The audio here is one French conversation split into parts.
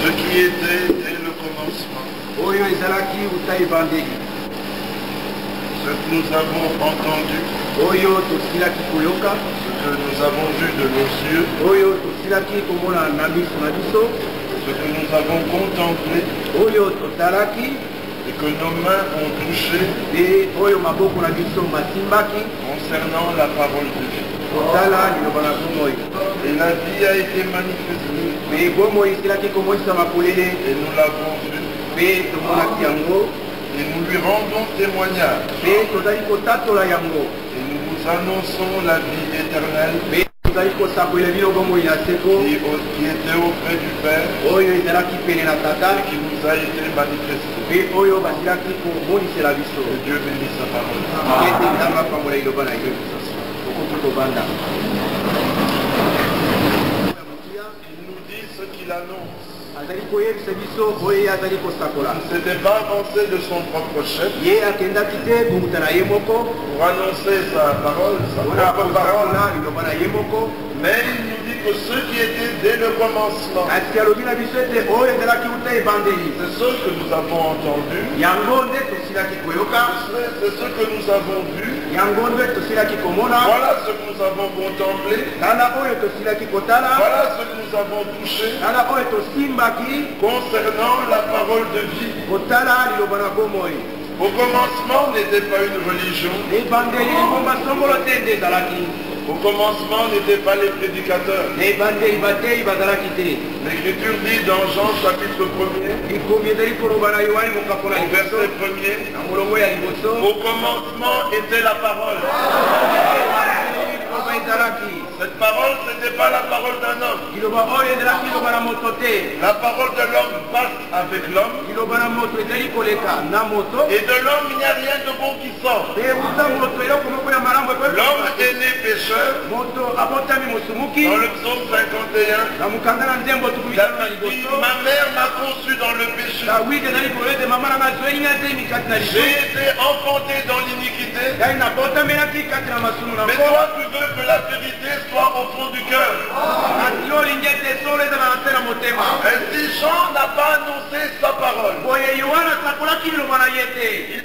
Ce qui était dès le commencement, ce que nous avons entendu, ce que nous avons vu de nos yeux, ce que nous avons contemplé et que nos mains ont touché concernant la parole de Dieu. Et la vie a été manifestée et nous l'avons vu et nous lui rendons témoignage et nous vous annonçons la vie éternelle qui était auprès du Père et qui nous a été manifestée. Que Dieu bénisse sa parole. Il nous dit ce qu'il annonce. Il ne s'était pas avancé de son propre chef pour annoncer sa parole, sa propre parole. Mais il nous dit que ce qui était dès le commencement, c'est ce que nous avons entendu, c'est ce que nous avons vu, voilà ce que nous avons contemplé, voilà ce que nous avons touché concernant la parole de vie. Au commencement n'était pas une religion. Au commencement n'étaient pas les prédicateurs. L'Écriture dit dans Jean chapitre 1er, au verset 1er, au commencement était la parole. Cette parole, ce n'était pas la parole d'un homme. La parole de l'homme passe avec l'homme. Et de l'homme, il n'y a rien de bon qui sort. L'homme est né pécheur. Dans le psaume 51, ma mère m'a conçu dans le péché. J'ai été enfanté dans l'iniquité. Mais toi, tu veux que la vérité soit au fond du cœur. Ainsi, Jean n'a pas annoncé sa parole. Il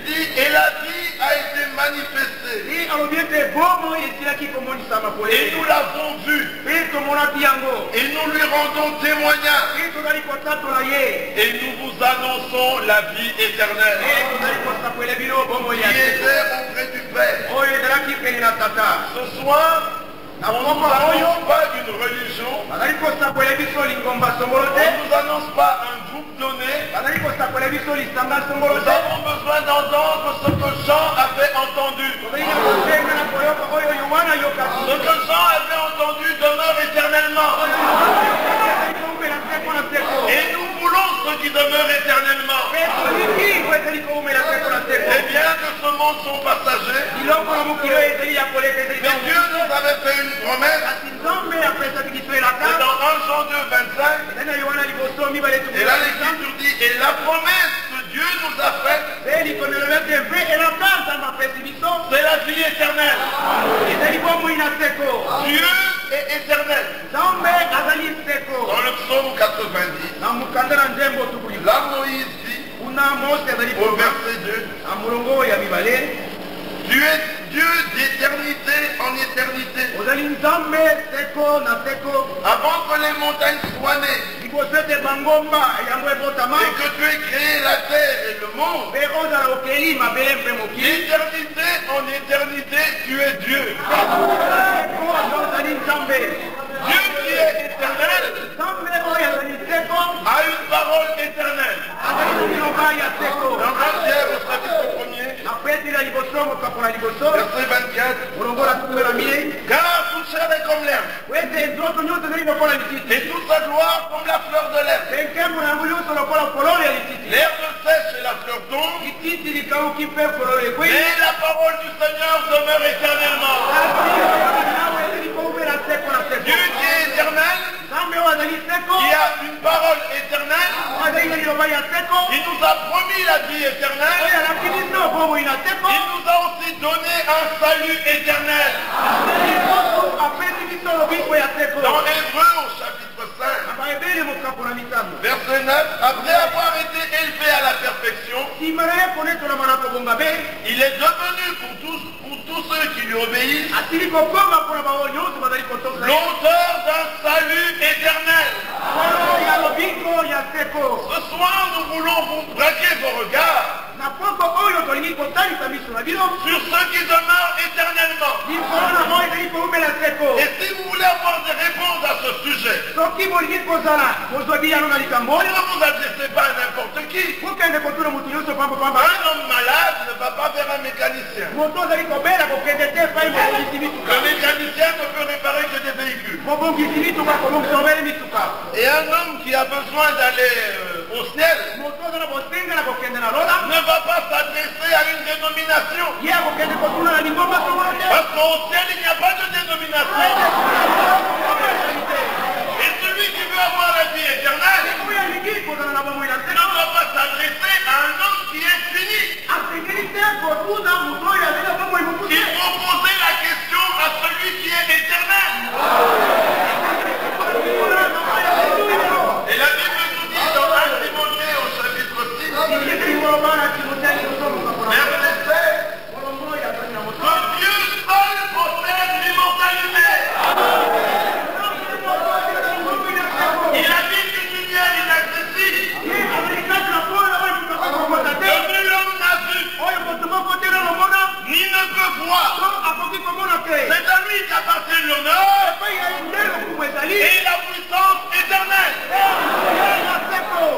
dit, et la vie a été manifestée. Et nous l'avons vu. Et nous lui rendons témoignage. Et nous vous annonçons la vie éternelle qui était auprès du Père. Ce soir, on ne nous annonce pas une religion. On ne nous annonce pas un groupe donné. Nous avons besoin d'entendre ce que Jean avait entendu. Ce que Jean avait entendu demeure éternellement. Et nous voulons ce qui demeure éternellement. Et bien que ce monde sont passagers, mais Dieu nous avait fait une promesse. C'est dans 1 Jean 2, 25. Et là l'Écriture dit, et la promesse que Dieu nous a faite, c'est la vie éternelle. Dieu est éternel. Dans le psaume 90, là Moïse dit, au verset 2, tu es Dieu d'éternité en éternité. Avant que les montagnes soient nées, et que tu aies créé la terre et le monde, d'éternité en éternité, tu es Dieu. Dieu qui est éternel a une parole éternelle. Dans 1 Pierre au chapitre 1er, verset 24, car toute chair est comme l'herbe, et toute sa gloire comme la fleur de l'herbe. L'herbe sèche et la fleur tombe, mais la parole du Seigneur demeure éternellement. Dieu qui est éternel, qui a une parole éternelle, il nous a promis la vie éternelle, il nous a aussi lui donner un salut éternel. Dans Hébreux au chapitre 5, verset 9, après avoir été élevé à la perfection, il est devenu pour tous ceux qui lui obéissent l'auteur d'un salut éternel. Ce soir, nous voulons vous braquer vos regards sur ceux qui demeurent éternellement. Et si vous voulez avoir des réponses à ce sujet, ne vous adressez pas à n'importe qui. Un homme malade ne va pas vers un mécanicien. Le mécanicien ne peut réparer que des véhicules. Et un homme qui a besoin d'aller au ciel ne va pas s'adresser à une dénomination. Parce qu'au ciel, il n'y a pas de dénomination. Et celui qui veut avoir la vie éternelle ne doit pas s'adresser à un homme qui est fini. Il faut poser la question à celui qui est éternel. Et la Bible nous dit dans 1 Timothée au chapitre 6, verset 16, que Dieu seul possède l'immortalité. Il habite une lumière inaccessible que nul homme n'a vu, ni ne peut voir. C'est à lui qu'appartient l'honneur et la puissance éternelle.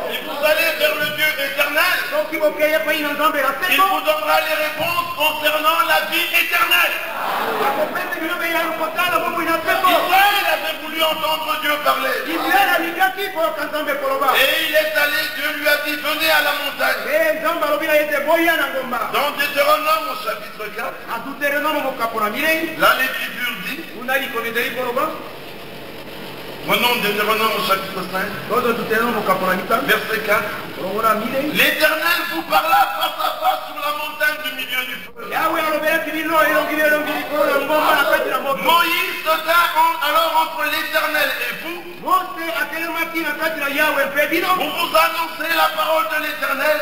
Si vous allez vers le Dieu éternel, il vous donnera les réponses concernant la vie éternelle. Israël avait voulu entendre Dieu parler. Et il est allé, Dieu lui a dit, venez à la montagne. Dans Deutéronome au chapitre 4, là l'Écriture dit, prenons Deutéronome au chapitre 5, verset 4. L'Éternel vous parla face à face sur la montagne du milieu du feu. Moïse se tint alors entre l'Éternel et vous. Pour vous annoncer la parole de l'Éternel.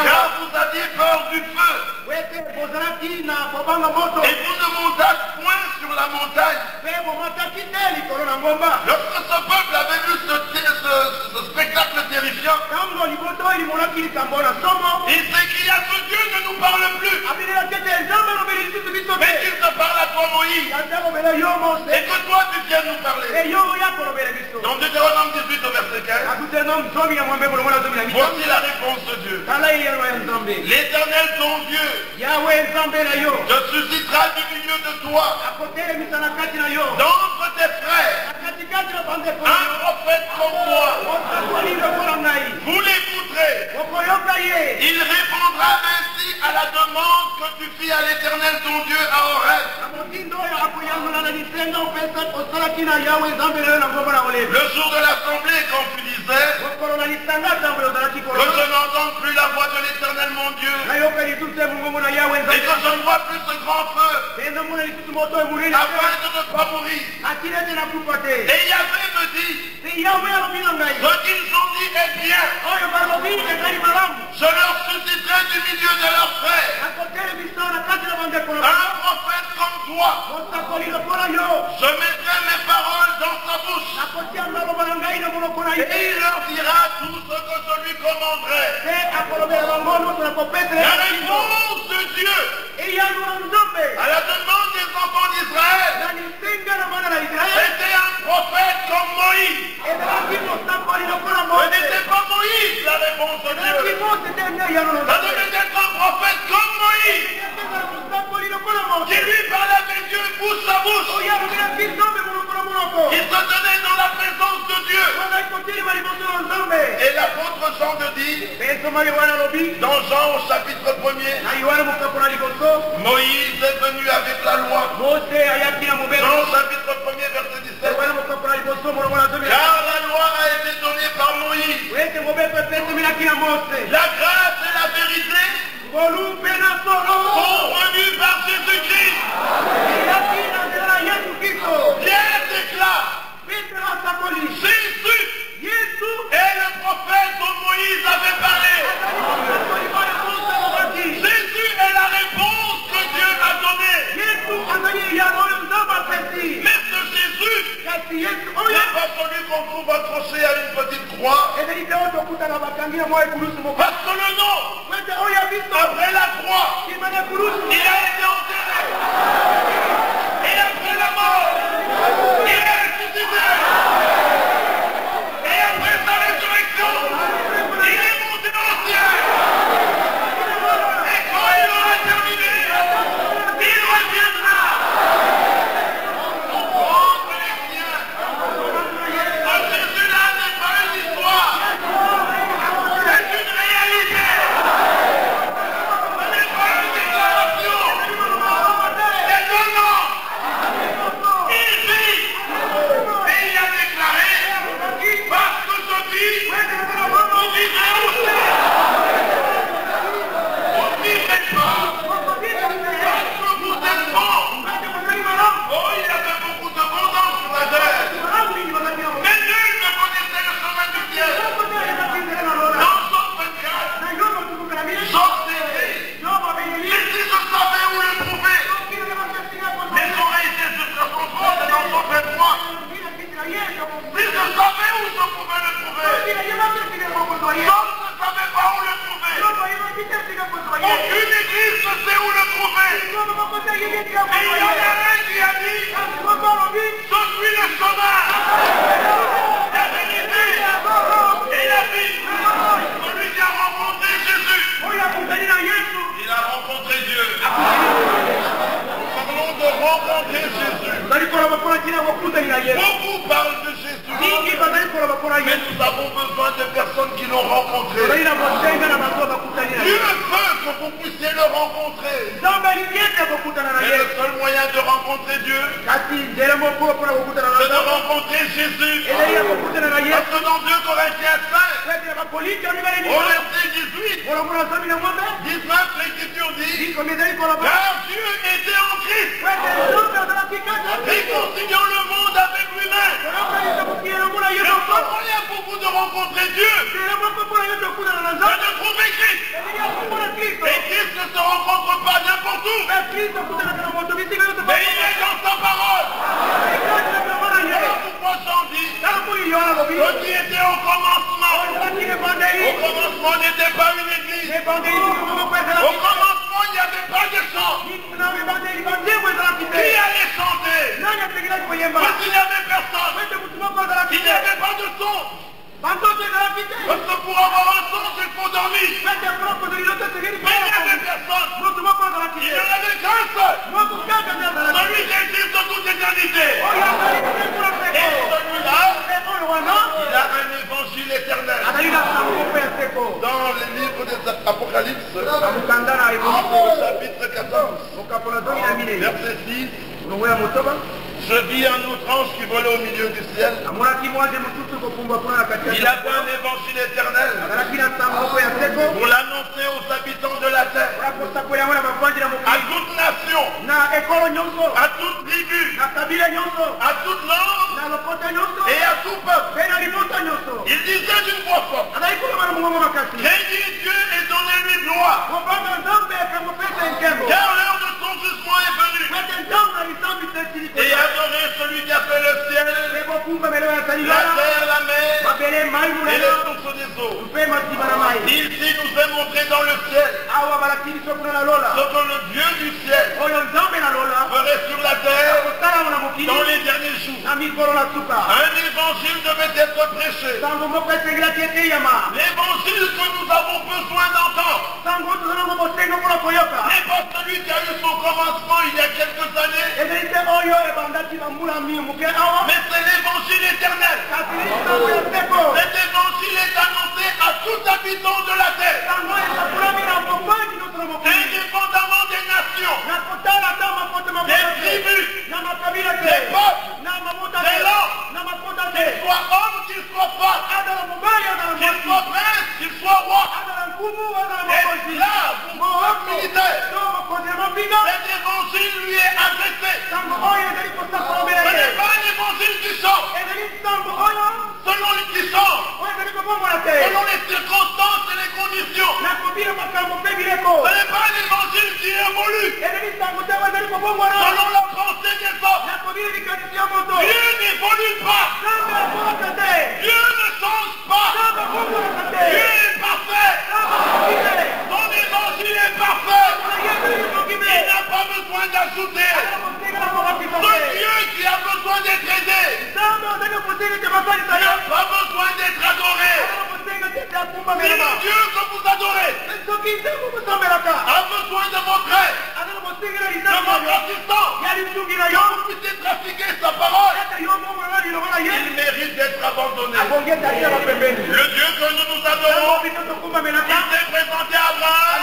Car vous aviez peur du feu. Et vous ne montâtes point sur la montagne. Lorsque ce peuple avait vu ce spectacle terrifiant, il s'écria, ce Dieu ne nous parle plus. Mais qu'il te parle à toi, Moïse. Et que toi tu viennes nous parler. Dans Deutéronome 18 au verset 15, voici la réponse de Dieu. L'Éternel ton Dieu te suscitera du milieu de toi, d'entre tes frères, un prophète comme moi. Vous l'écouterez. Il répondra ainsi à la demande que tu fis à l'Éternel ton Dieu à Horeb. Le jour de l'assemblée, quand tu disais que je n'entends plus la voix de l'Éternel mon Dieu, et que je ne vois plus ce grand feu, afin de ne pas mourir. Et Yahvé me dit, ce qu'ils ont dit est bien. Je leur susciterai du milieu de leurs frères un prophète comme toi. Je mettrai mes paroles dans sa bouche. Et il leur dira tout ce que je lui commanderai. La réponse de Dieu à la demande des enfants d'Israël, c'était un prophète comme Moïse. Ce n'était pas Moïse la réponse de Dieu. Ça devait être un prophète comme Moïse, qui lui parlait avec Dieu bouche à bouche, qui se tenait dans la présence de Dieu. Et l'apôtre Jean te dit, dans Jean au chapitre 1er, Moïse est venu avec la loi. Jean au chapitre 1er verset 17. Car la loi a été donnée par Moïse. La grâce et la vérité ont Jésus-Christ. Pierre déclare, Jésus est le prophète dont Moïse avait parlé. Jésus est la réponse que Dieu a donnée. Mais ce Jésus n'est pas celui qu'on trouve accroché à une petite croix. Parce que le nom, après la croix, il a été enterré. Et après la mort, il est ressuscité. Et après sa résurrection, il est monté dans le ciel. Et quand il aura terminé, il reviendra. Entre les siens. Ce Jésus-là n'est pas une histoire. C'est une réalité. Ce n'est pas une déclaration. C'est un nom. Il vit. Et il a déclaré, parce que je vis, vous vivrez aussi. Vous ne vivrez pas. Parce que vous êtes bons. Oh, il y avait beaucoup de bons dans sur la terre. Mais nul ne connaissait le chemin du ciel. Dans Job 24, Job s'écrit, mais si je savais où le trouver, mes oreilles étaient sur son trône dans Job 23. Si je savais où je pouvais le trouver, Job ne savait pas où le trouver. Aucune église ne sait où le trouver. Mais il y en a un qui a dit, je suis le chemin, la vérité et la vie. Celui qui a rencontré Jésus, il a rencontré Dieu. Nous parlons de rencontrer Jésus. Beaucoup parlent de Jésus. Mais nous avons besoin de personnes qui l'ont rencontré. Dieu veut que vous puissiez le rencontrer. Et le seul moyen de rencontrer Dieu, c'est de rencontrer Jésus. Parce que dans 2 Corinthiens 5, au verset 18, 19, l'Écriture dit, car Dieu était en Christ, réconciliant le monde avec lui-même. Le seul moyen pour vous de rencontrer Dieu, c'est de trouver Christ. Et Christ ne se rencontre pas n'importe où. Mais il est dans sa parole. Alors pourquoi j'en dis, ce qui était au commencement n'était pas une église. Au commencement, il n'y avait pas de chant. Qui allait chanter? Parce qu'il n'y avait personne. Il n'y avait pas de son. Parce que pour avoir un son, il faut dormir. Mais il n'y avait personne. Il n'y en avait qu'un seul. Celui qui existe de toute éternité. Et celui-là, il a un évangile éternel. Dans le livre des Apocalypse, au chapitre 14, verset 6, je vis un autre ange qui volait au milieu du ciel. Il avait un évangile éternel pour l'annoncer aux habitants de la terre, à toute nation, à toute tribu, à toute langue et à tout peuple. Il disait d'une voix forte, craignez Dieu et donnez-lui gloire, car l'heure de son jugement est venue. Et adorez celui qui a fait le ciel, la terre, la mer et les sources des eaux. Ici nous est montré dans le ciel ce que le Dieu du ciel ferait sur la terre dans les derniers jours. Un évangile devait être prêché. L'évangile que nous avons besoin d'entendre n'est pas celui qui a eu son commencement il y a quelques années, mais c'est l'évangile éternel. Cet évangile est annoncé à tout habitant de la terre, indépendamment des nations, des tribus, des peuples, des langues, qu'ils soient hommes, qu'ils soient femmes, qu'ils soient princes, qu'ils soient rois, esclaves, militaires. Cet évangile lui est adressé. Ce n'est pas un évangile qui chante. Selon qui chante. Selon les circonstances et les conditions. Ce n'est pas un évangile qui évolue. Selon la pensée des hommes. Dieu n'évolue pas. Dieu ne change pas. Dieu est parfait. Son évangile est parfait. Il n'a pas besoin d'ajouter. Ce Dieu qui a besoin d'être aidé. Il n'a pas besoin d'être adoré. Si le Dieu que vous adorez a besoin de votre aide, de votre assistance, que vous puissiez trafiquer sa parole, il mérite d'être abandonné. Le Dieu que nous adorons, il s'est présenté à Abraham,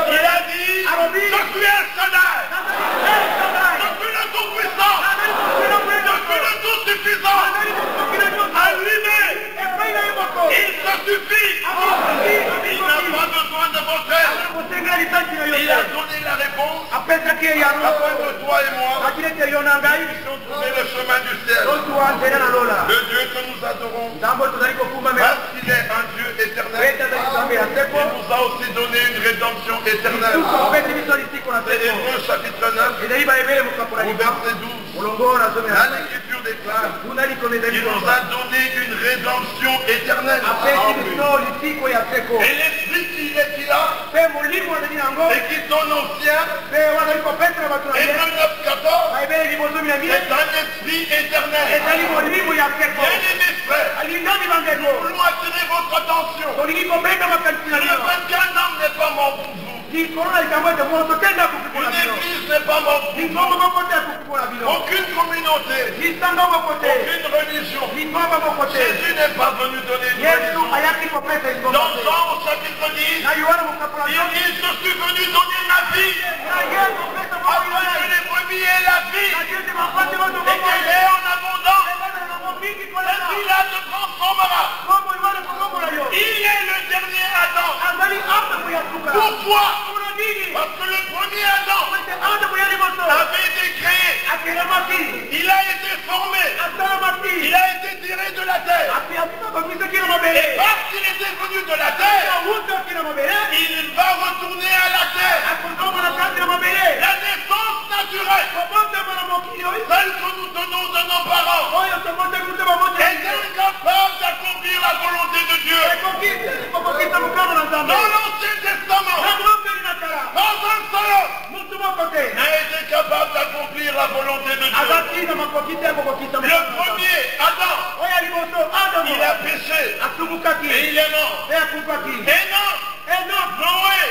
il a dit, je suis un Shaddai, je suis le Tout-Puissant, je suis le Tout-Suffisant, à lui-même, il se suffit, il n'a pas besoin de votre aide. Il a donné la réponse afin que toi et moi puissions trouver le chemin du ciel. Le Dieu que nous adorons, parce qu'il est un Dieu éternel, il nous a aussi donné une rédemption éternelle. C'est Hébreux chapitre 9, au verset 12. Là, l'Écriture déclare qu'il nous a donné une rédemption éternelle. Et l'Esprit qu'il a, et qui donne aux siens, Hébreux 9, 14, c'est un esprit éternel. Bien-aimés frères, nous voulons attirer votre attention. Le 21 ans n'est pas mort pour vous. Une église n'est pas mort pour vous. Aucune communauté, aucune religion. Jésus n'est pas venu donner une religion. Dans Jean au chapitre 10, il dit, je suis venu donner ma vie, afin que les brebis aient la vie, et qu'elle est en abondance. Cette vie-là se transformera. Il est le dernier Adam. Pourquoi? Parce que le premier Adam avait été créé. Il a été formé. Il a été tiré de la terre. Et parce qu'il était venu de la terre, il va retourner à la terre. La naissance naturelle, celle que nous donnons de nos parents, est incapable d'accomplir la volonté de Dieu. Dans l'Ancien Testament, pas un seul homme n'a été capable d'accomplir la volonté de Dieu. Le premier, Adam, il a péché et il est mort. Noé,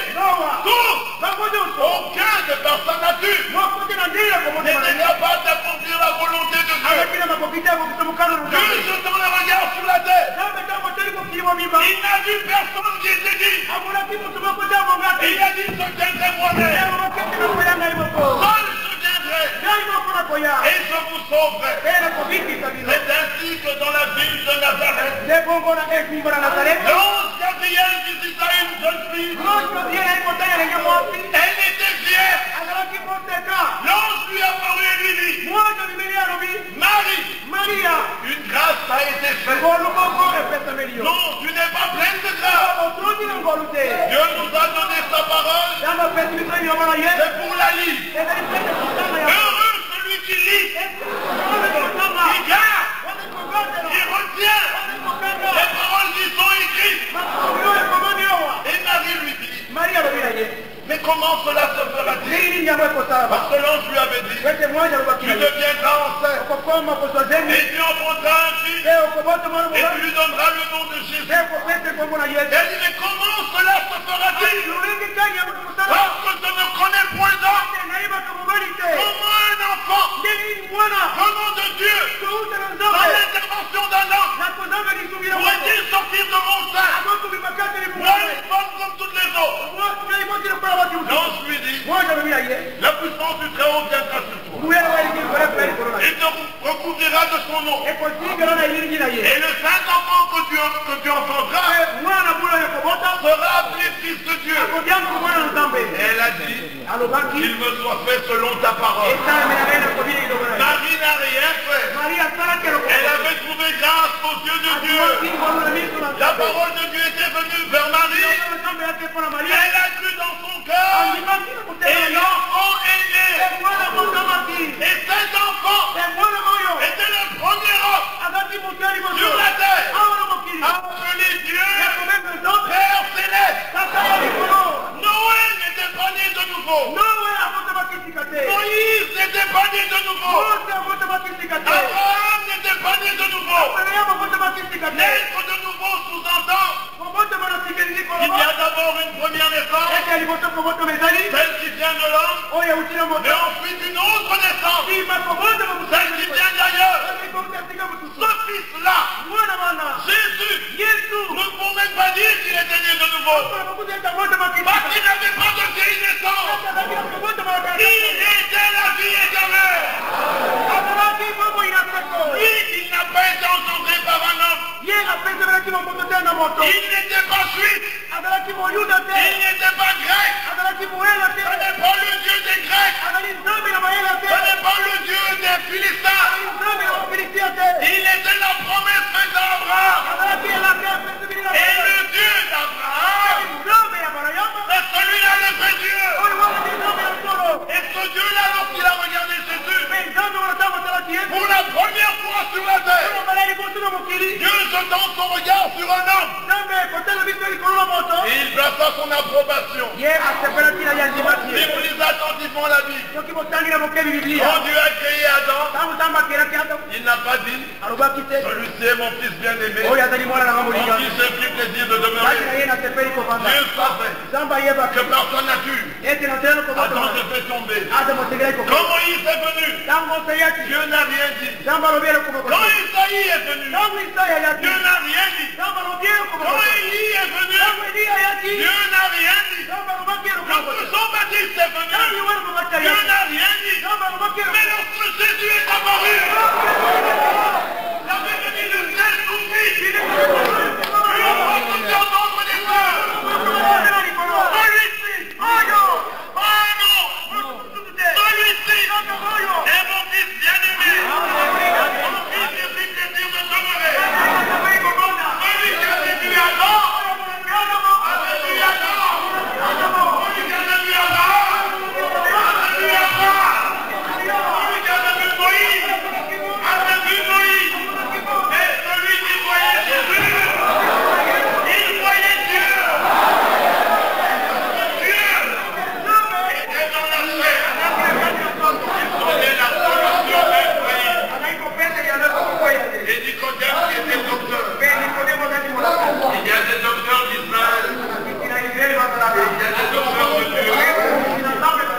tous, aucun de par sa nature n'était capable d'accomplir la volonté de Dieu. Dieu jetant le regard sur la terre, il n'a vu personne qui était dit. Et il a dit, je viendrai moi-même. Seul je viendrai. Et je vous sauverai. C'est ainsi que dans la ville de Nazareth, l'ange Gabriel visita une jeune fille. Elle était vierge. L'ange lui apparut et lui dit, Marie, une grâce a été faite. Non, tu n'es pas pleine de grâce. Dieu nous a donné sa parole. C'est pour la lire. Heureux celui qui lit, qui garde, qui retient les paroles qui sont écrites. Et Marie lui dit, mais comment cela se fera-t-il? Parce que l'ange lui avait dit, tu deviendras enceinte, et tu enfanteras un fils, et tu lui donneras le nom de Jésus. Elle dit, mais comment cela se fera-t-il? Parce que je ne connais point d'homme. Comment un enfant venant de Dieu, sans l'intervention d'un homme, pourrait-il sortir de mon sein? Moi, une femme comme toutes les autres. L'ange lui dit, la puissance du Très-Haut viendra sur toi. Il te recouvrira de son nom. Et le saint enfant que tu enfanteras sera appelé fils de Dieu. Et elle a dit, qu'il me soit fait selon ta parole. Marie n'a rien fait. Elle avait trouvé grâce aux yeux de Dieu. La parole de Dieu était venue vers Marie. Elle a cru dans son cœur. Et l'enfant est né. Et cet enfant était le premier homme sur la terre. Appelé Dieu Père Céleste. Noé n'était pas né de nouveau. Moïse n'était pas né de nouveau. Abraham n'était pas né de nouveau. Naître de nouveau sous-entend qu'il y a d'abord une première naissance, celle qui vient de l'homme, mais ensuite une autre naissance, celle qui vient d'ailleurs. Ce fils-là, Jésus, nous ne pouvons même pas dire qu'il était né de nouveau, parce qu'il n'avait pas de vieille naissance. Il était la vie éternelle. Lui, il n'a pas été engendré par un homme. Il n'était pas juif. Il n'était pas grec. Ce n'est pas le Dieu des Grecs. Ce n'est pas le Dieu des Philistins. Il était la promesse faite à Abraham. Et le Dieu d'Abraham, c'est celui-là le vrai Dieu. Et ce Dieu-là, lorsqu'il a regardé Jésus, pour la première fois sur la terre, Dieu jetant son regard sur un homme, et il plaça son approbation. Si vous lisez attentivement la Bible, quand Dieu a créé Adam, il n'a pas dit celui-ci est mon fils bien-aimé, en qui j'ai pris plaisir de demeurer. Dieu savait que par sa nature, Adam se fait tomber. Quand Moïse est venu, Dieu n'a rien dit. Quand Isaïe est venu, Dieu n'a rien dit. Quand Élie est venu, Dieu n'a rien dit. Quand Jean-Baptiste est venu, Dieu n'a rien dit. Mais lorsque Jésus est apparu, la venue de ciel ouvrit. Celui-ci, est mon fils bien-aimé. Mon fils j'ai pris plaisir de demeurer. Celui qui a vécu Adam, a vécu Adam. Celui qui a vécu Abraham, a vécu Abraham. Celui qui a vécu Moïse, a vécu Moïse. Et celui qui voyait Jésus, il voyait Dieu. Dieu était dans la chair. Et Nicodème qui était docteur. Il y a des docteurs d'Israël. Il y a des docteurs de Dieu.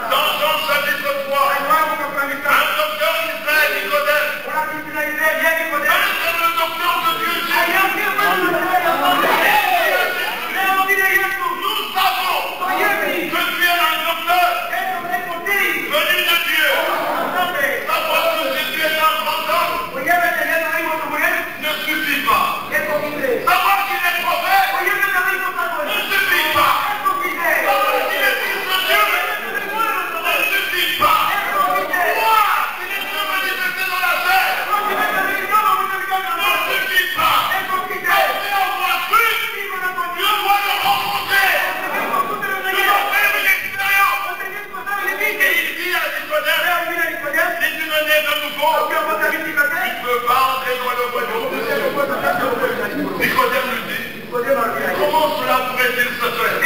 Dans Jean chapitre 3, un docteur d'Israël, Nicodème. C'est le docteur de Dieu. Nous savons que tu es un docteur venu de Dieu. Savoir que Jésus est un grand homme ne suffit pas. Savoir qu'il est prophète ne suffit pas. Savoir qu'il est fils de Dieu ne suffit pas. Moi, qu'il est manifesté dans la chair ne suffit pas. Après avoir cru, je dois le rencontrer. Je dois faire une expérience. Et il dit à Nicodème, si tu me nais de nouveau, tu ne peux pas entrer dans le royaume de Dieu. Nicodème lui dit, comment cela pourrait-il se faire?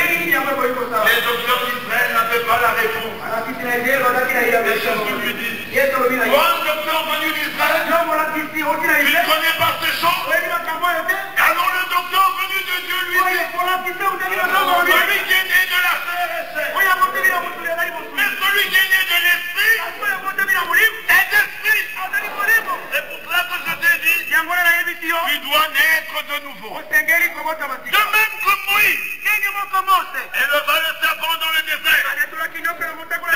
Les docteurs d'Israël n'avaient pas la réponse. Et Jésus lui dit, toi, un docteur venu d'Israël, tu ne connais pas ces choses? Alors le docteur venu de Dieu lui dit, celui qui est né de la chair est chair. Mais celui qui est né de l'esprit est d'esprit. C'est pour cela que je t'ai dit, tu dois naître de nouveau. De même que Moïse éleva le serpent dans le désert, de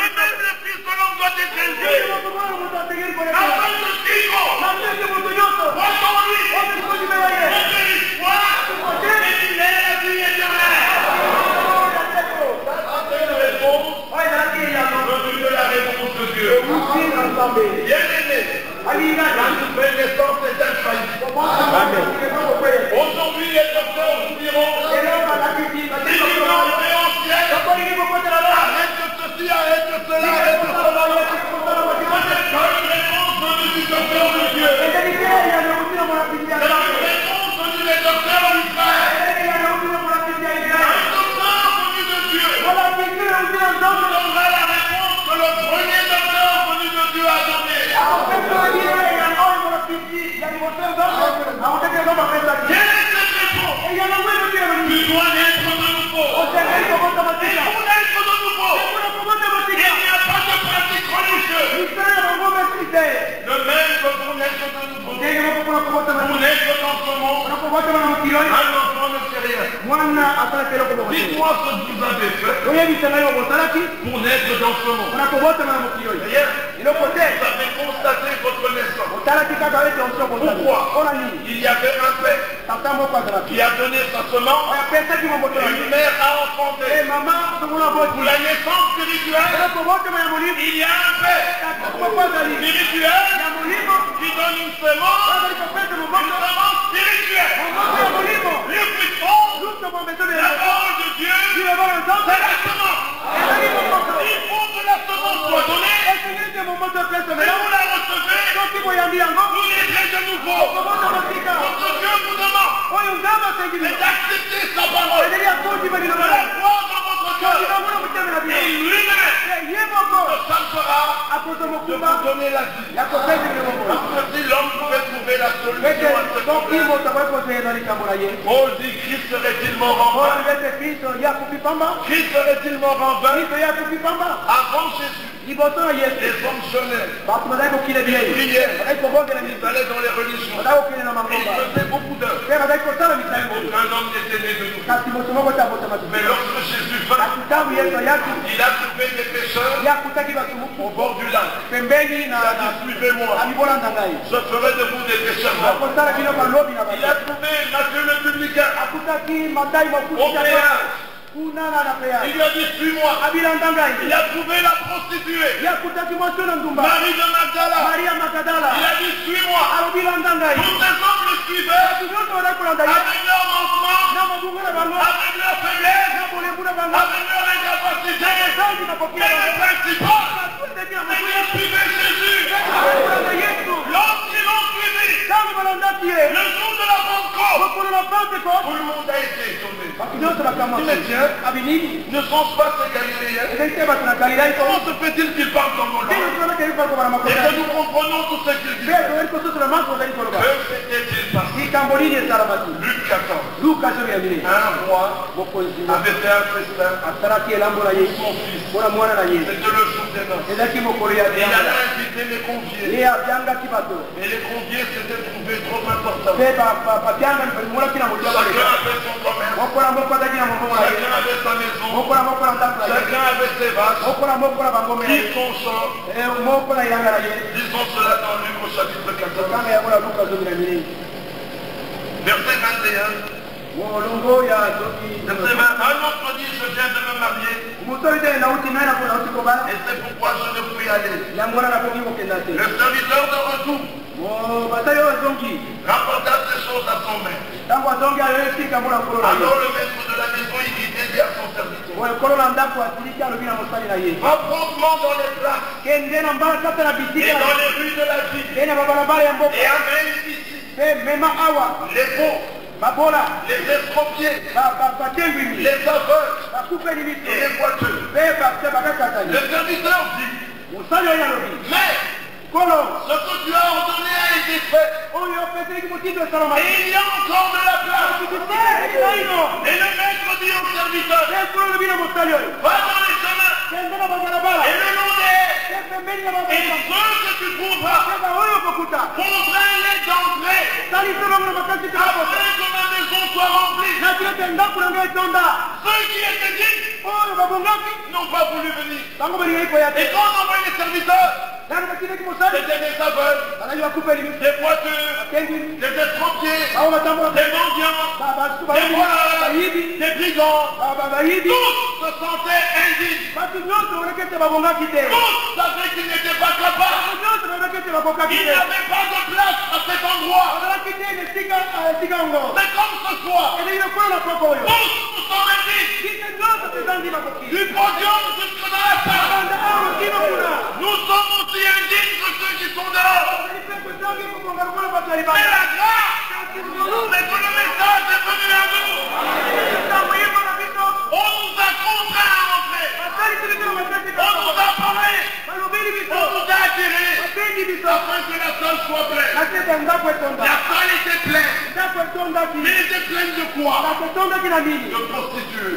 même le Fils de l'homme doit être élevé, afin que quiconque croit en lui ne périsse point, mais qu'il ait la vie éternelle. C'est une réponse donneras la réponse que le premier docteur venu de Dieu a donné. Quelle est cette réponse? Tu dois naître de nouveau. Et pour naître de nouveau, il n'y a pas de pratique religieuse. De même que pour naître de nouveau, pour naître dans ce monde, un enfant ne sait rien. Dites-moi ce que vous avez fait pour naître dans ce monde. D'ailleurs, vous avez constaté votre naissance. Pourquoi? Il y avait un père qui a donné sa semence et une mère a enfanté. Pour la naissance spirituelle, il y a un père spirituel qui donne une semence spirituelle. Le plus fort, la parole de Dieu, c'est la semence. Il faut que la semence soit donnée. Et vous la recevez, vous naîtrez de nouveau. Votre Dieu vous demande d'accepter sa parole, de la croire dans votre cœur, et lui-même ne cherchera de vous donner la vie. Parce que si l'homme pouvait trouver la solution à ce problème, Paul dit, Christ serait-il mort en vain? Christ serait-il mort en vain? Avant Jésus, les fonctionnaires, ils priaient, ils allaient dans les religions, ils faisaient beaucoup d'heures. Aucun homme n'était né de nous. Mais lorsque Jésus vint, il a trouvé des pécheurs au bord du lac. Il a dit, suivez-moi, je ferai de vous des pécheurs. Il a trouvé Matthieu le publicain au péage. Il lui a dit, suis-moi. Il a trouvé la prostituée, Marie de Magdala. Il a dit, suis-moi. Tous les hommes le suivaient avec leur manquement, avec leur faiblesse, avec leur incapacité. Mais le principal, c'est qu'ils suivaient Jésus. Lorsqu'ils l'ont suivi, le jour de la Pentecôte, tout le monde a été étonné. Ne sont pas ces Galiléens? Comment se fait-il qu'ils parlent comme nos langues et que nous comprenons tout ce qu'ils disent? Que s'était-il passé? Luc 14. Un roi avait fait un festin pour son fils. C'était le jour des noces. Et il allait inviter les conviés. Et les conviés s'étaient trouvés trop importants. Chacun avait son commerce. Chacun avait sa maison, chacun avait ses vaches, dit son champ. Disons cela dans Luc au chapitre 14. Verset 21. Verset 20. Un autre dit, je viens de me marier, et c'est pourquoi je ne puis aller. Le serviteur de retour rapporta ces choses à son maître. Alors le maître de la maison, il dit à son serviteur, va promptement dans les places et dans les rues de la ville et amène ici les pauvres, les estropiés, les aveugles et les boiteux. Le serviteur dit, mais ce que tu as ordonné a été fait. Et il y a encore de la place. Et le maître dit au serviteur, va dans les chemins et le long des haies. Et ceux que tu trouveras, contrains-les d'entrer, afin que ma maison soit remplie. Ceux qui étaient dignes n'ont pas voulu venir. Et quand on envoie les serviteurs, c'était des aveugles, des boiteux, des estropiés, des mendiants, des voleurs, des brigands. Tous se sentaient indignes. Tous savaient qu'ils n'étaient pas capables. Il n'y avait pas de place à cet endroit. Mais comme ce soir, tous se sont indignes. Du podium jusque dans la salle. Nous sommes aussi indignes que ceux qui sont dehors. Mais la grâce, c'est que le message est venu à nous. On nous a contraints à entrer. pleine de quoi? De prostituées,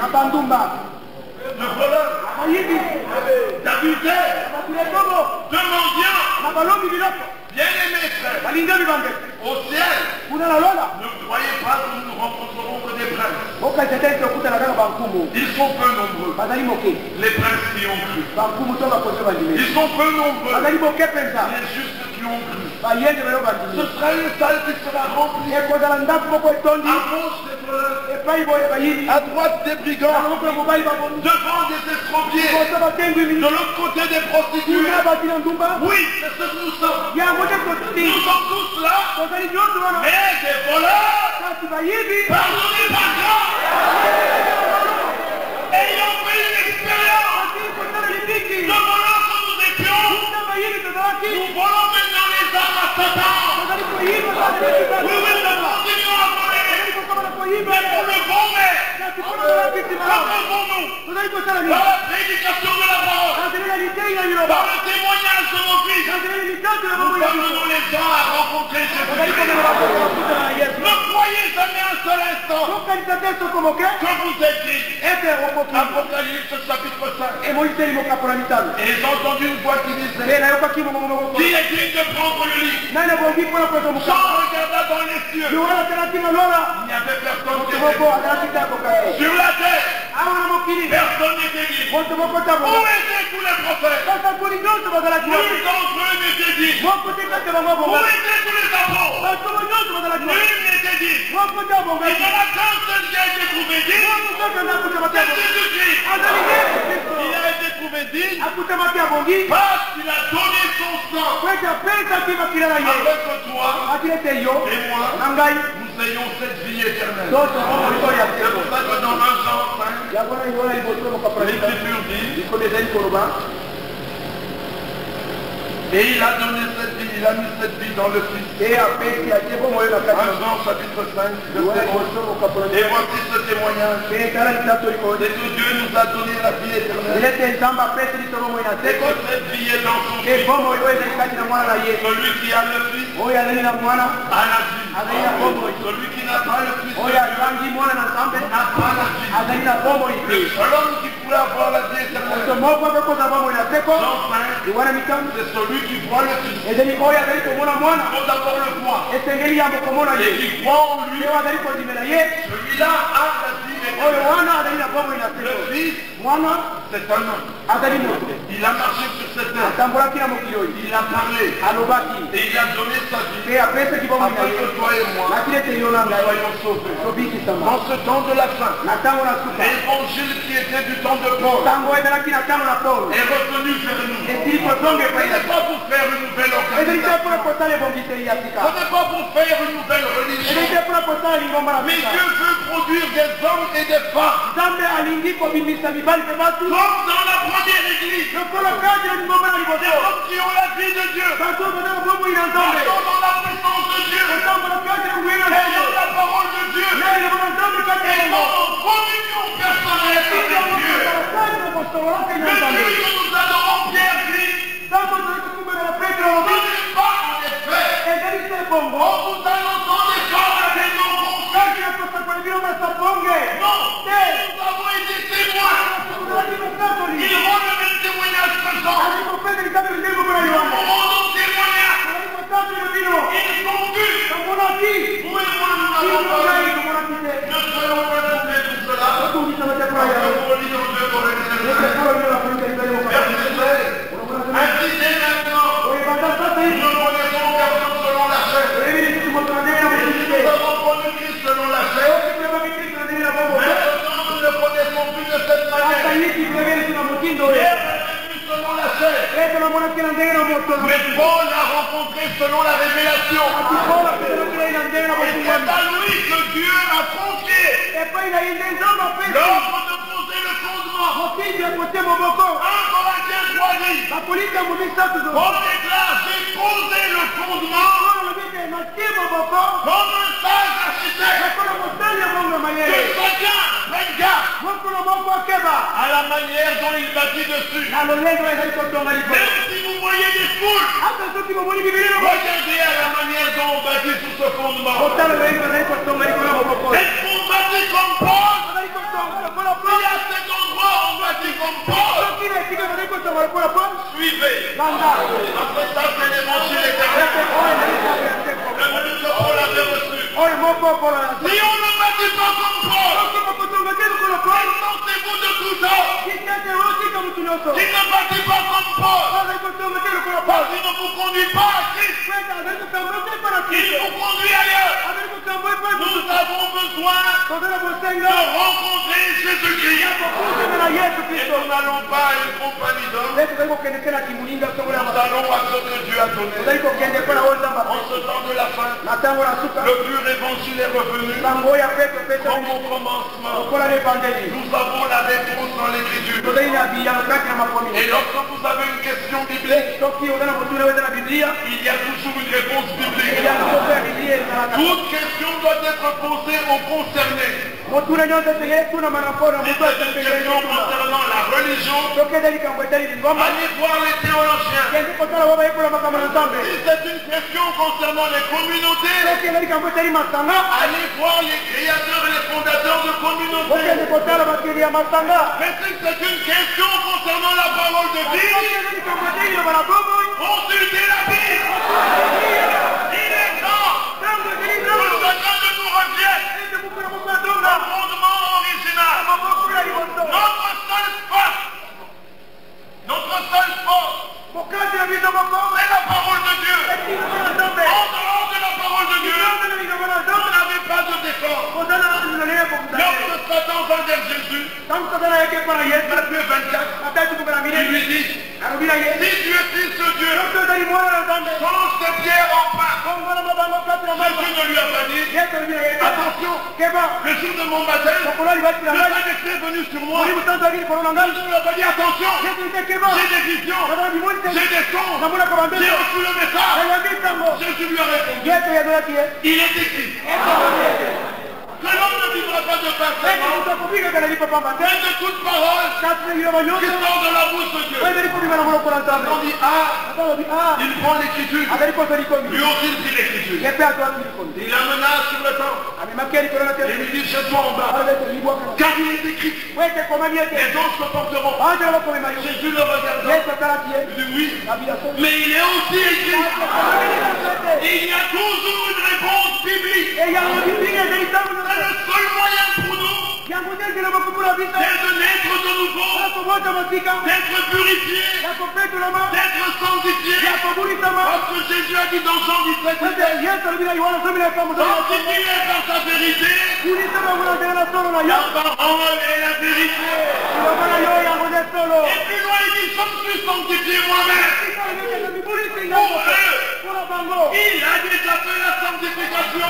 de voleurs, d'adultères, de mendiants. Bien-aimés frères, au ciel, ne croyez pas que nous ne rencontrerons que des princes. Ils sont peu nombreux. Les princes qui ont cru. Ils sont peu nombreux. Les justes qui ont cru. Ce sera une salle qui sera remplie. À gauche des voleurs, à droite des brigands, devant des estropiés, de l'autre côté des prostituées. Oui, c'est ce que nous sommes. Nous sommes tous là, mais des voleurs, pardonnez par grâce, ayant fait une expérience de voleurs que nous étions, nous volons maintenant les armes à Satan. Oui, nous continuons à voler, mais pour le bon maître. Qu'attendons-nous? Par la prédication de la parole, par le témoignage de nos vies, nous amenons les gens à rencontrer Jésus. Ne croyez jamais un seul instant que vous êtes dit. Apocalypse chapitre 5. Et j'ai entendu une voix qui disait, qui est digne de prendre le lit? Jean regarda dans les cieux. Il n'y avait personne qui était. Sur la terre, personne n'était libre. Où étaient tous les prophètes? Nul d'entre eux n'était digne. Où étaient tous les apôtres? Nul n'était digne. Il n'y en a qu'un seul qui a été trouvé digne, c'est Jésus-Christ. Il a été trouvé digne parce qu'il a donné son sang. Afin que toi et moi, nous ayons cette vie éternelle. C'est pour ça que dans 1 Jean 5, l'Écriture dit, et il a donné cette vie, il a mis cette vie dans le Fils. 1 Jean chapitre 5, verset 11. Et voici ce témoignage, c'est que Dieu nous a donné la vie éternelle. Et que cette vie est dans son Fils. Celui qui a le Fils a la vie. Celui qui n'a pas le Fils n'a pas la vie. Le seul homme qui pourrait avoir la vie éternelle, Jean 5, c'est celui qui voit le Fils. Il faut d'abord le voir. Et qui croit en lui, celui-là a la vie éternelle. Le Fils, c'est un homme. Il a marché sur cette terre. Il a parlé. Et il a donné sa vie. Afin que toi et moi, nous soyons sauvés. Dans ce temps de la fin, l'évangile qui était du temps de Paul est revenu vers nous. Ce n'est pas pour faire une nouvelle organisation. Ce n'est pas pour faire une nouvelle religion. Mais Dieu veut produire des hommes et des femmes comme dans la première église. Des hommes qui ont la vie de Dieu, qui sont dans la présence de Dieu, ayant la parole de Dieu, et en communion personnelle avec Dieu. Le Dieu que nous adorons, Pierre dit, ce n'est pas en effet en vous annonçant des choses avec nos conçus. Non, nous avons été témoins. Ils rendent le même témoignage présent. Nous rendons témoignage. Ils sont vus. Vous et moi, nous n'avons pas vu. Ne soyons pas trompés de cela. Nous relisons Dieu pour le ainsi dès maintenant, nous ne connaissons personne selon la chair. Nous avons connu Christ selon la chair. Maintenant, nous ne connaissons plus de cette manière. Pierre est venu selon la chair. Mais Paul l'a rencontré selon la révélation. Et c'est à lui que Dieu a confié l'ordre de poser le fondement. 1 Corinthiens 3 dit, Paul déclare, j'ai posé le fondement comme un sage architecte, que chacun prenne garde à la manière dont il bâtit dessus. Même si vous voyez des foules, regardez à la manière dont on bâtit sur ce fondement. Est-ce qu'on bâtit comme Paul? Il y a cet endroit où on bâtit comme Paul. Suivez. Parce que ça, c'est l'évangile éternel. Le but que Paul avait reçu. Si on ne bâtit pas comme Paul, sortez-vous de tout ça. Qui ne bâtit pas comme Paul, parce qu'il ne vous conduit pas à Christ, il vous conduit ailleurs. Nous avons besoin de rencontrer Jésus-Christ. Et nous n'allons pas à une compagnie d'hommes. Nous allons à ce que Dieu a donné. En ce temps de la fin, le pur évangile est revenu. Comme au commencement, nous avons la réponse dans l'Écriture. Et lorsque vous avez une question biblique, il y a toujours une réponse biblique. Toute question doit être posée aux concernés. Si c'est une question concernant la religion, allez voir les théologiens. Si c'est une question concernant les communautés, allez voir les créateurs et les fondateurs de communautés. Mais si c'est une question concernant la parole de Dieu, consultez la Bible. Il est temps que chacun de nous revienne au fondement original. Notre seule force, c'est la parole de Dieu. En dehors de la parole de Dieu, vous n'avez pas de défense. Lorsque Satan va vers Jésus, Matthieu 24, il lui dit, si tu es fils de Dieu, change tes pierres en pain. Jésus ne lui a pas dit, attention, le jour de mon baptême, le Saint-Esprit est venu sur moi. Jésus ne lui a pas dit, attention, j'ai des visions, j'ai des sons, j'ai reçu le message. Jésus lui a répondu, il est écrit que l'homme ne vivra pas de pain seulement, mais de toute parole qui sort de la bouche de Dieu. On dit, il prend l'écriture, lui aussi il dit l'écriture. Il la menace sur le temps. Il lui dit, chez toi en bas, car il est écrit, les anges se porteront. Jésus le regarde, il dit oui, mais il est aussi écrit, il y a toujours une réponse biblique. C'est le seul moyen pour nous c'est de naître de nouveau, d'être purifié, d'être sanctifié. Parce que Jésus a dit dans Jean 17, sanctifié par sa vérité, la parole est la vérité. Et plus loin il dit, je me suis sanctifié moi-même. Pour eux, il a déjà fait la sanctification.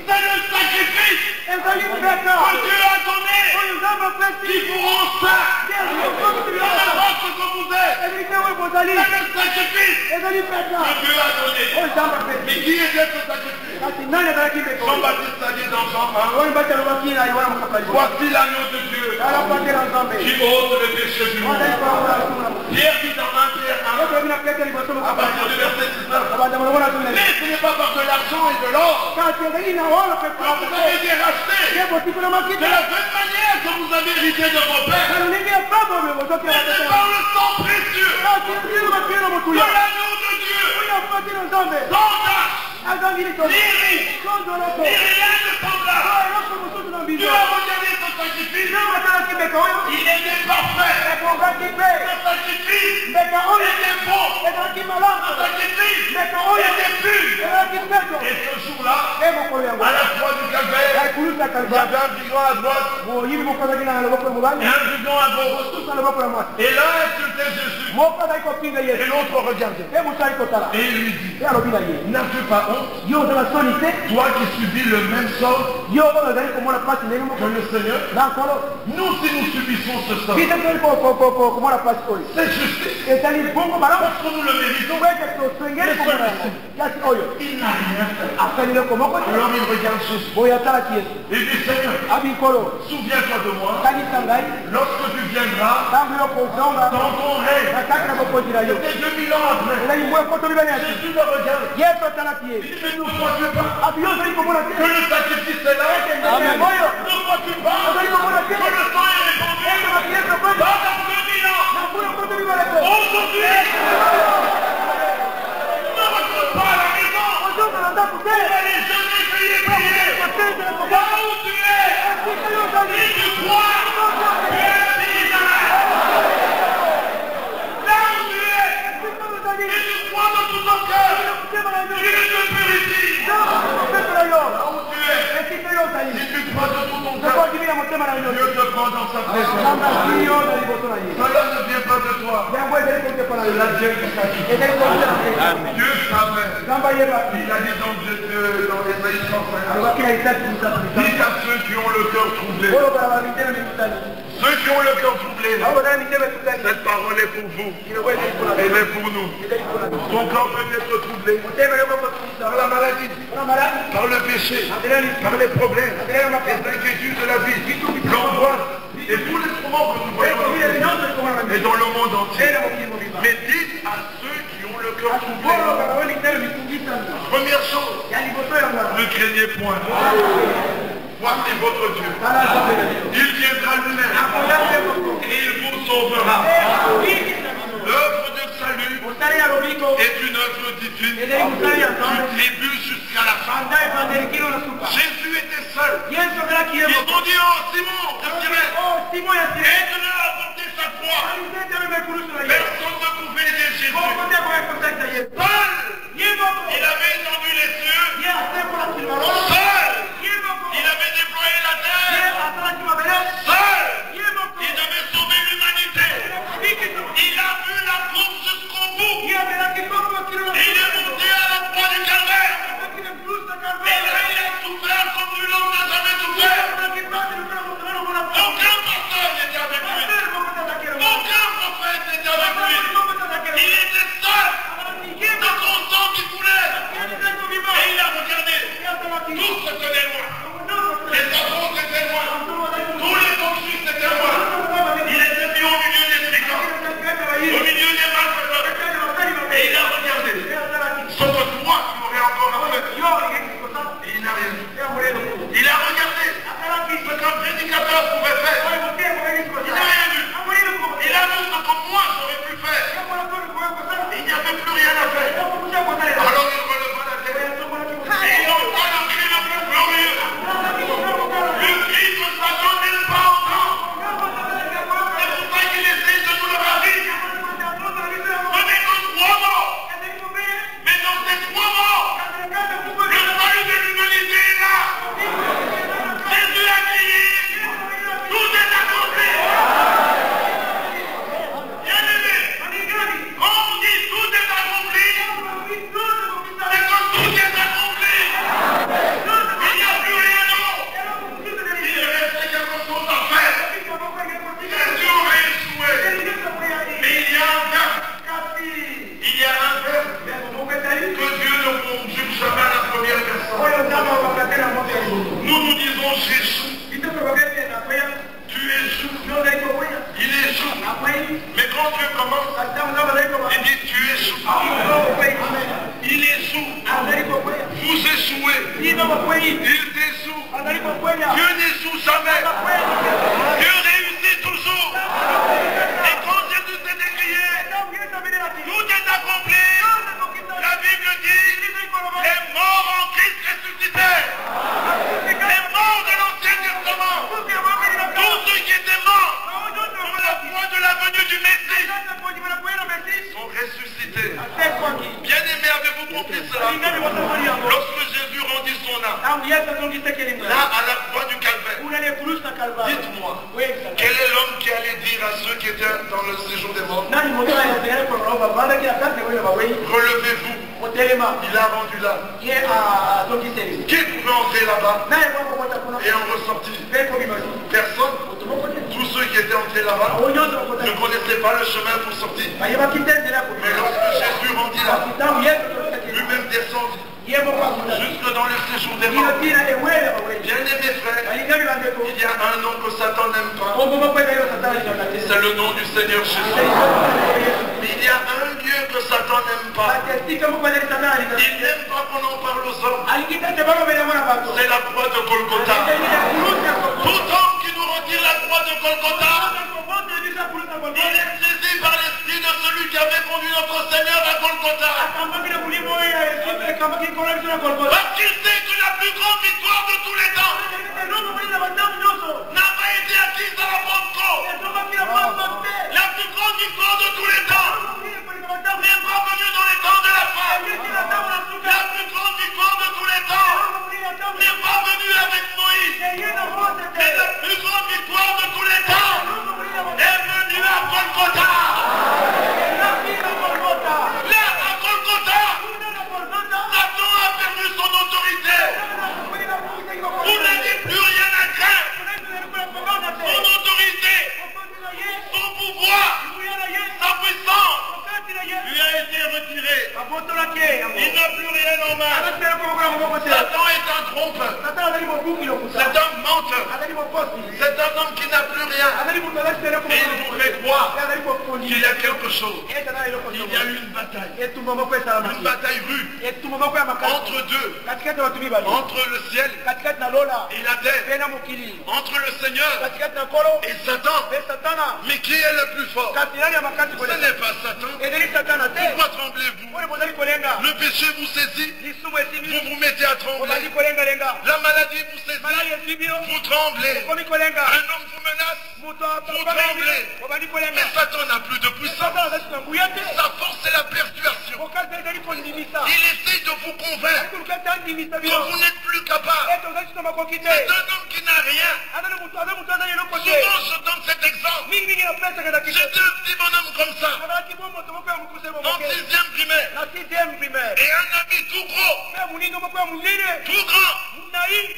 C'est le sacrifice que Dieu a donné. Qui pourront ça. La race que vous êtes. C'est le sacrifice que Dieu a donné. Mais qui était ce sacrifice? Jean-Baptiste a dit dans Jean 1, voici l'agneau de Dieu qui ôte le péché du monde. Pierre dit dans 1 Pierre 1, à partir du verset 19, mais ce n'est pas par de l'argent et de l'or que vous avez été rachetés. De la même manière que vous avez hérité de vos pères, mais c'est par le sang précieux de l'agneau de Dieu, sans tache, ni riche, ni rien de semblable. Dieu a regardé ce sacrifice, il était parfait. Ce sacrifice était bon. Ce sacrifice était pur. Et ce jour-là, à la croix du Calvaire, il y avait un brigand à droite et un brigand à gauche. Et là, c'était Jésus. Et l'autre regardait. Et il lui dit, n'as-tu pas honte, toi qui subis le même sort que le Seigneur? Nous, si nous subissons ce sort, c'est justice. Parce que nous le méritons. Mais celui-ci, il n'a rien fait. Alors il regarde Jésus. Il dit, Seigneur, souviens-toi de moi lorsque tu viendras dans ton règne. C'était 2000 ans après. Jésus le regarde. Il dit, mais ne crois-tu pas que le sacrifice est là? Ne crois-tu pas que le sang est répandu dans 2000 ans? Aujourd'hui, ne retourne pas à la maison. Pour aller jeûner, prier. Là où tu es, si tu crois, tu es Israël. Là où tu es, si tu crois de tout ton cœur, Dieu te purifie. Là où tu es, si tu crois de tout ton cœur, Dieu te prend dans sa présence. Cela ne vient pas de toi. Cela vient du sacrifice. Dieu savait. Il a dit dans Ésaïe 35. Dites à ceux qui ont le cœur troublé. Ceux qui ont le cœur troublé. Cette parole est pour vous. Elle est pour nous. Ton corps peut être troublé par la maladie, par le péché, par les problèmes, les inquiétudes de la vie, l'angoisse et tous les tourments que nous voyons et dans le monde entier. Mais dites à ceux qui ont le cœur troublé. Première chose, ne craignez point. Voici votre Dieu. Il viendra lui-même et il vous sauvera. L'œuvre de salut est une œuvre divine du début jusqu'à la fin. Jésus était seul. Ils ont dit, oh Simon, aide-le à porter sa croix. Personne ne pouvait aider Jésus. Seul, il avait étendu les cieux. Seul, il avait déployé la terre. Seul, il avait sauvé l'humanité. Il a vu la course jusqu'au bout. Et il est monté à la croix du Calvaire. Et là, il a souffert comme nul homme n'a jamais souffert. Aucun pasteur n'était avec lui. Aucun prophète n'était avec lui. Il était seul. De son sang qui coulait. Et il a regardé. Tout se tenait loin. Les apôtres étaient loin. Tous les conscients étaient loin. Il était mis au milieu des brigands. Au milieu des malfaiteurs. Et il a regardé. Sauf toi qui aurais encore à faire. Et il n'a rien dit. Il a regardé ce qu'un prédicateur pouvait faire. Il n'a rien vu. Il a vu ce que moi j'aurais pu faire. Il n'y avait plus rien à faire. Alors il releva la tête. Et il entend le cri le plus glorieux. Le cri que Satan n'aime pas entendre. C'est pour ça qu'il essaie de nous le ravir. Ce n'est que 3 morts. Mais dans ces 3 morts, le salut de l'humanité est là. Jésus a crié. Tout est accompli. Bien-aimé, quand on dit tout est accompli, c'est que tout est accompli. Il n'y a plus rien d'autre. Il restait quelque chose à faire. Jésus aurait échoué. Mais il y a un verbe. Il y a un verbe que Dieu ne conjugue jamais à la première personne. Nous nous disons j'échoue. Tu échoues. Il échoue. Mais quand Dieu commence, il dit tu échoues. Il échoue. Vous échouez. Il échoue. Dieu n'échoue jamais. Dieu réussit toujours. Et quand Jésus s'est décrié, tout est accompli. La Bible dit, les morts en Christ ressuscités. Les morts de l'Ancien Testament. Tous ceux qui étaient morts pour la foi de la venue du Messie sont ressuscités. Bien-aimés, avez-vous compris cela? Lorsque Jésus rendit son âme, là à la croix du Calvaire, dites-moi, quel est l'homme qui allait dire à ceux qui étaient dans le séjour des morts, Relevez-vous. Il a rendu là. Qui pouvait entrer là-bas et en ressortir? Personne. Tous ceux qui étaient entrés là-bas ne connaissaient pas le chemin pour sortir. Mais lorsque Jésus rendit là, lui-même descendit jusque dans le séjour des morts. Bien-aimés frères, il y a un nom que Satan n'aime pas. C'est le nom du Seigneur Jésus. Il y a un lieu que Satan n'aime pas. Il n'aime pas qu'on en parle aux hommes. C'est la croix de Golgotha. Tout homme qui nous retire la croix de Golgotha, il est saisi par l'esprit de celui qui avait conduit notre Seigneur à Golgotha. Parce qu'il sait que la plus grande victoire de tous les temps n'a pas été acquise à la Pentecôte. La plus grande victoire de tous les temps n'est pas venue dans les temps de la fin. La plus grande victoire de tous les temps n'est pas venue avec Moïse. Mais la plus grande victoire de tous les temps est venue à Golgotha. Là, à Golgotha, Satan a perdu son autorité. Vous n'avez plus rien à craindre. Son autorité, son pouvoir, sa puissance lui a été retiré. Il n'a plus rien en main. Satan est un trompeur. C'est un menteur. C'est un homme qui n'a plus rien. Et il nous fait croire qu'il y a quelque chose. Il y a eu une bataille. Une bataille rude. Entre deux. Entre le ciel et la terre. Entre le Seigneur et Satan. Mais qui est le plus fort? Ce n'est pas Satan. Pourquoi tremblez-vous? Le péché vous saisit, vous vous mettez à trembler. La maladie vous saisit, vous tremblez. Un homme vous menace, vous tremblez. Mais Satan n'a plus de puissance. Sa force c'est la persuasion. Il essaie de vous convaincre que vous n'êtes plus capable. C'est un homme qui n'a rien. Souvent je donne cet exemple. J'étais un petit bonhomme comme ça, en 6e primaire. Et un ami tout gros, tout grand,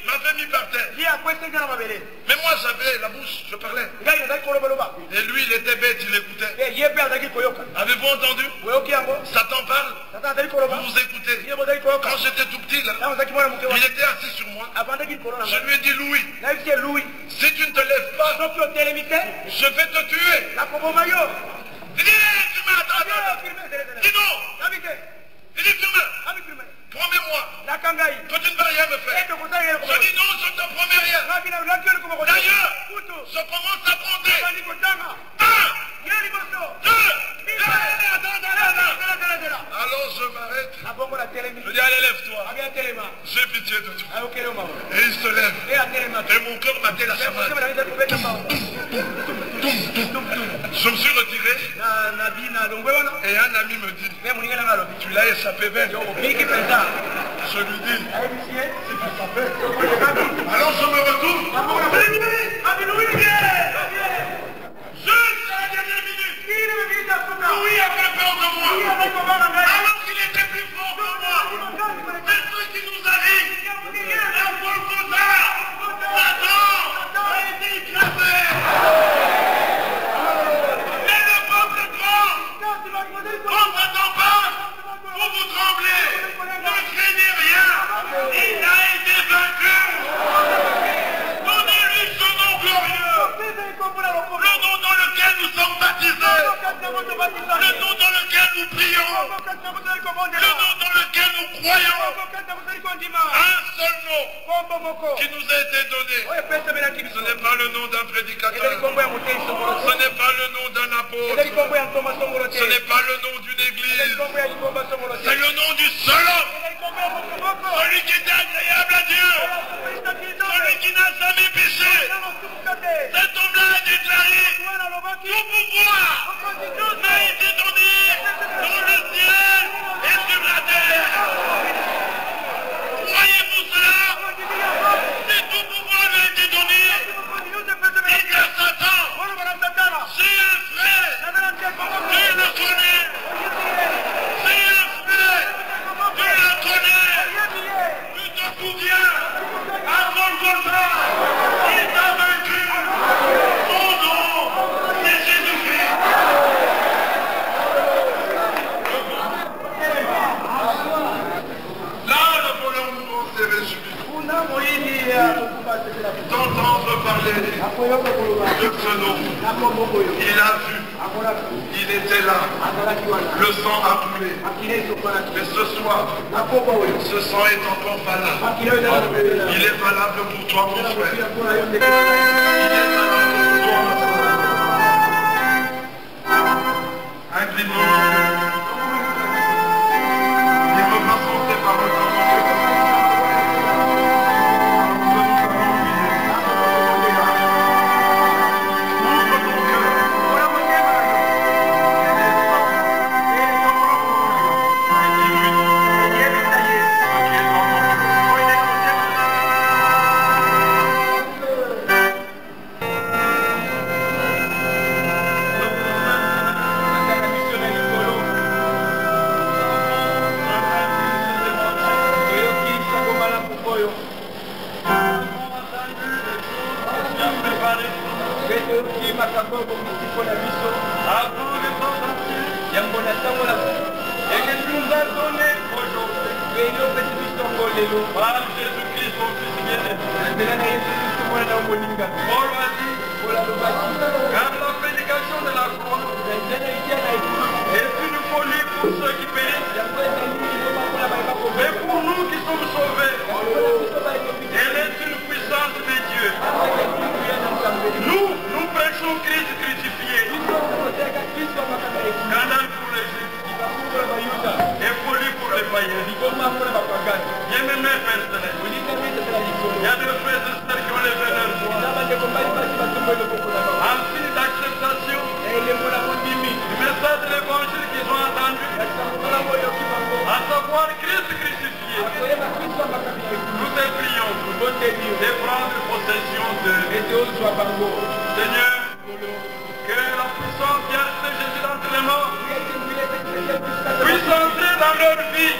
m'avait mis par terre. Mais moi j'avais la bouche, je parlais. Et lui il était bête, il écoutait. Avez-vous entendu? Satan parle, vous écoutez. Quand j'étais tout petit là, il était assis sur moi. Je lui ai dit Louis, si tu ne te lèves pas, je vais te tuer. Il dit, tu m'as dis non. Il dit, tu m'as. Promets-moi que tu ne vas rien me faire. Je dis non, je ne te promets rien. D'ailleurs, je commence à compter. 1, 2, alors je m'arrête. Je dis, allez, lève-toi. J'ai pitié de toi. Et il se lève. Et mon cœur battait la chamade. Je me suis retiré. Et un ami me dit, tu l'as échappé belle. Je lui dis, alors je me retourne. Juste à la dernière minute, Louis a fait peur de moi. Alors qu'il était plus fort que moi. C'est ce qui nous arrive. La Golgotha, Satan a été écrasé. Mais le peuple est grand. Quand Satan passe, vous tremblez. Ne craignez rien. Il a été vaincu. Donnez-lui ce nom glorieux. Le nom dans lequel nous sommes baptisés. Le nom dans lequel nous prions. Le nom dans lequel nous croyons. Un seul nom qui nous a été donné. Ce n'est pas le nom d'un prédicateur. Ce n'est pas le nom d'un apôtre. Ce n'est pas le nom d'une église. C'est le nom du seul homme. Celui qui était agréable à Dieu. Celui qui n'a jamais péché. Cet homme-là a déclaré, tout pouvoir m'a été donné dans le ciel et sur la terre. Croyez-vous cela? Si tout pouvoir lui a été donné, il y a Satan. J'ai un frère, je le connais. Il était là. Le sang a coulé. Mais ce soir, ce sang est encore valable. Il est valable pour toi, mon frère. Il est valable pour toi, mon frère. Incline-nous. Et repassons tes paroles dans ton cœur. Par Jésus-Christ, mon Fils bien-aimé. Paul a dit, car la prédication de la croix est une folie pour ceux qui périssent, mais pour nous qui sommes sauvés, elle est une puissance de Dieu. Nous prêchons Christ crucifié. Scandale pour les Juifs et folie pour les païens. Bien-aimé Père Céleste, il y a des frères et sœurs qui ont levé leur voix en signe d'acceptation du message de l'évangile qu'ils ont entendu, à savoir Christ crucifié. Nous te prions de prendre possession de Seigneur, que la puissance de Jésus d'entre les morts puisse entrer dans leur vie.